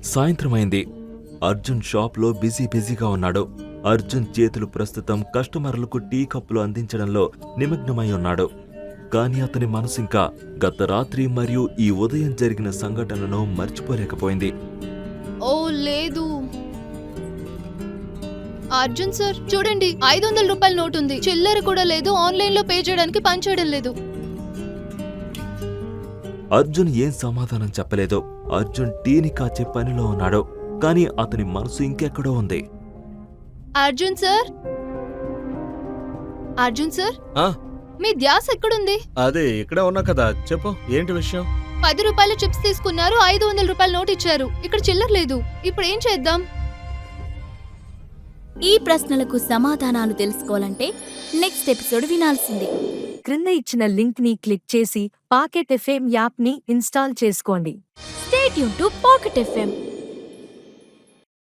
సాయంత్రమైంది. అర్జున్ షాప్లో బిజీగా ఉన్నాడు. అర్జున్ చేతులు ప్రస్తుతం కస్టమర్లకు టీ కప్పులు అందించడంలో నిమగ్నమై ఉన్నాడు. కాని అతని మనసింకా గత రాత్రి మరియు ఈ ఉదయం జరిగిన సంఘటనను మర్చిపోలేకపోయింది. ఓ లేదు. అర్జున్ సార్ చూడండి, 500 రూపాయల నోట్ ఉంది. చిల్లర కూడా లేదు. ఆన్లైన్ లో పే చేయడానికి పని చేయడం లేదు. అర్జున్ ఏం సమాధానం చెప్పలేదు. అర్జున్ టీని కాచే పనిలో ఉన్నాడు. కాని అతని మనసు ఇంకెక్కడో ఉంది. అర్జున్ సార్, అర్జున్ సార్, ఆ, మీ ధ్యాస ఎక్కడుంది? అదే ఇక్కడే ఉన్నా కదా. చెప్పు, ఏంటి విషయం? 10 రూపాయల చిప్స్ తీసుకున్నారు, 500 రూపాయల నోట్ ఇచ్చారు. ఇక్కడ చిల్లర లేదు. ఇప్పుడు ఏం చేద్దాం? ఈ ప్రశ్నలకు సమాధానాలు తెలుసుకోవాలంటే నెక్స్ట్ ఎపిసోడ్ వినాల్సిందే. క్రింద ఇచ్చిన లింక్ ని క్లిక్ చేసి పాకెట్ ఎఫ్ఎం యాప్ ని ఇన్స్టాల్ చేసుకోండి. Stay tune to pocket FM.